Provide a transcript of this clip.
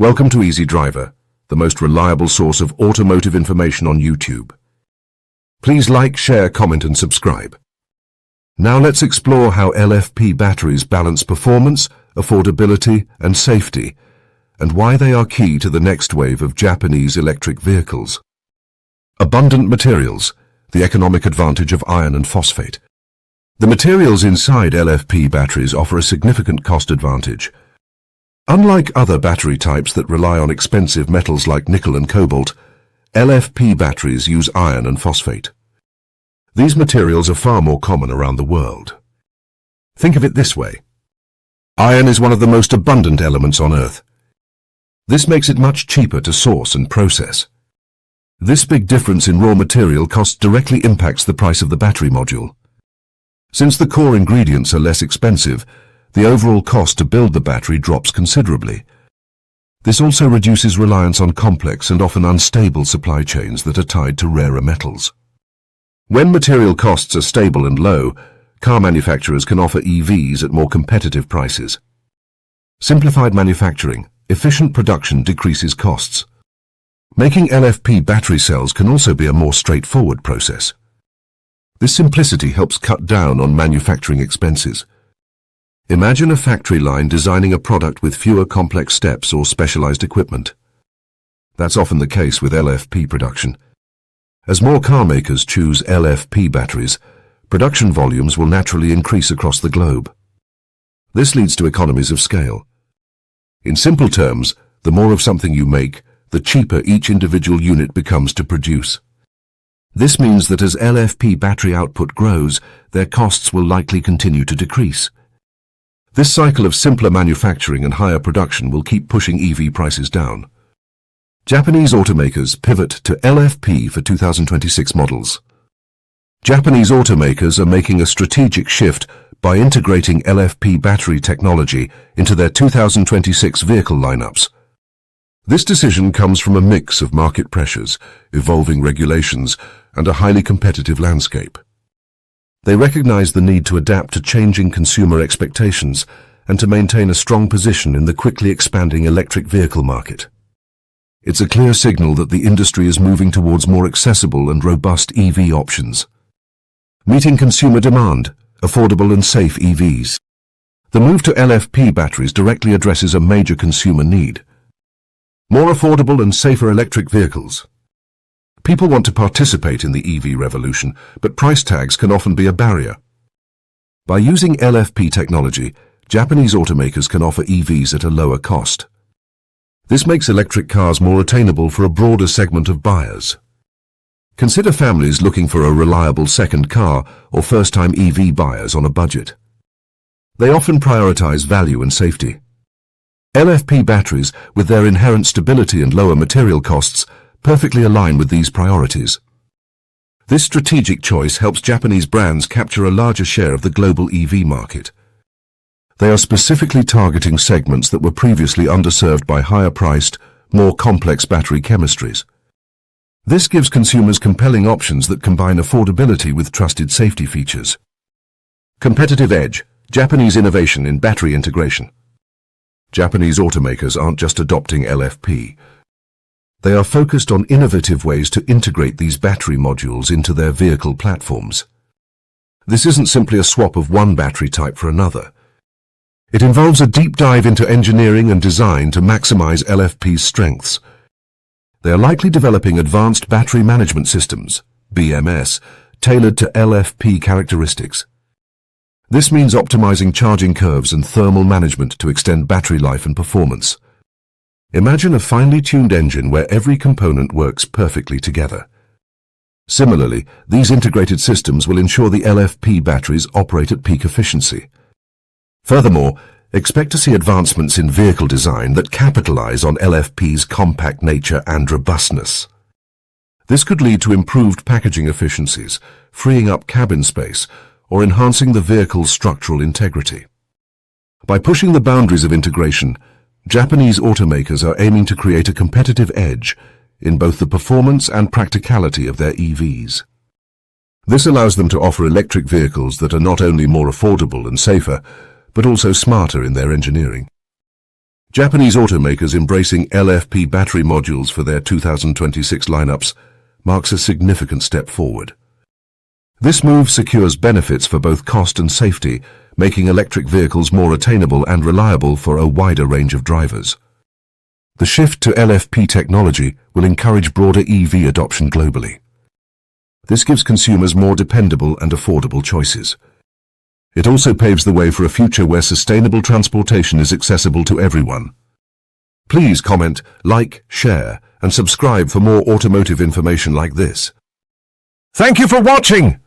Welcome to Easy Driver, the most reliable source of automotive information on YouTube. Please like, share, comment and subscribe. Now let's explore how LFP batteries balance performance, affordability and safety, and why they are key to the next wave of Japanese electric vehicles. Abundant materials, the economic advantage of iron and phosphate. The materials inside LFP batteries offer a significant cost advantage. Unlike other battery types that rely on expensive metals like nickel and cobalt, LFP batteries use iron and phosphate. These materials are far more common around the world. Think of it this way. Iron is one of the most abundant elements on Earth. This makes it much cheaper to source and process. This big difference in raw material cost directly impacts the price of the battery module. Since the core ingredients are less expensive, the overall cost to build the battery drops considerably. This also reduces reliance on complex and often unstable supply chains that are tied to rarer metals. When material costs are stable and low, car manufacturers can offer EVs at more competitive prices. Simplified manufacturing, efficient production decreases costs. Making LFP battery cells can also be a more straightforward process. This simplicity helps cut down on manufacturing expenses. Imagine a factory line designing a product with fewer complex steps or specialized equipment. That's often the case with LFP production. As more car makers choose LFP batteries, production volumes will naturally increase across the globe. This leads to economies of scale. In simple terms, the more of something you make, the cheaper each individual unit becomes to produce. This means that as LFP battery output grows, their costs will likely continue to decrease. This cycle of simpler manufacturing and higher production will keep pushing EV prices down. Japanese automakers pivot to LFP for 2026 models. Japanese automakers are making a strategic shift by integrating LFP battery technology into their 2026 vehicle lineups. This decision comes from a mix of market pressures, evolving regulations, and a highly competitive landscape. They recognize the need to adapt to changing consumer expectations and to maintain a strong position in the quickly expanding electric vehicle market. It's a clear signal that the industry is moving towards more accessible and robust EV options. Meeting consumer demand, affordable and safe EVs. The move to LFP batteries directly addresses a major consumer need. More affordable and safer electric vehicles. People want to participate in the EV revolution, but price tags can often be a barrier. By using LFP technology, Japanese automakers can offer EVs at a lower cost. This makes electric cars more attainable for a broader segment of buyers. Consider families looking for a reliable second car or first-time EV buyers on a budget. They often prioritize value and safety. LFP batteries, with their inherent stability and lower material costs, perfectly align with these priorities. This strategic choice helps Japanese brands capture a larger share of the global EV market. They are specifically targeting segments that were previously underserved by higher-priced, more complex battery chemistries. This gives consumers compelling options that combine affordability with trusted safety features. Competitive edge, Japanese innovation in battery integration. Japanese automakers aren't just adopting LFP. They are focused on innovative ways to integrate these battery modules into their vehicle platforms. This isn't simply a swap of one battery type for another. It involves a deep dive into engineering and design to maximize LFP's strengths. They are likely developing advanced battery management systems, BMS, tailored to LFP characteristics. This means optimizing charging curves and thermal management to extend battery life and performance. Imagine a finely tuned engine where every component works perfectly together. Similarly, these integrated systems will ensure the LFP batteries operate at peak efficiency. Furthermore, expect to see advancements in vehicle design that capitalize on LFP's compact nature and robustness. This could lead to improved packaging efficiencies, freeing up cabin space, or enhancing the vehicle's structural integrity. By pushing the boundaries of integration, Japanese automakers are aiming to create a competitive edge in both the performance and practicality of their EVs. This allows them to offer electric vehicles that are not only more affordable and safer, but also smarter in their engineering. Japanese automakers embracing LFP battery modules for their 2026 lineups marks a significant step forward. This move secures benefits for both cost and safety, making electric vehicles more attainable and reliable for a wider range of drivers. The shift to LFP technology will encourage broader EV adoption globally. This gives consumers more dependable and affordable choices. It also paves the way for a future where sustainable transportation is accessible to everyone. Please comment, like, share, and subscribe for more automotive information like this. Thank you for watching!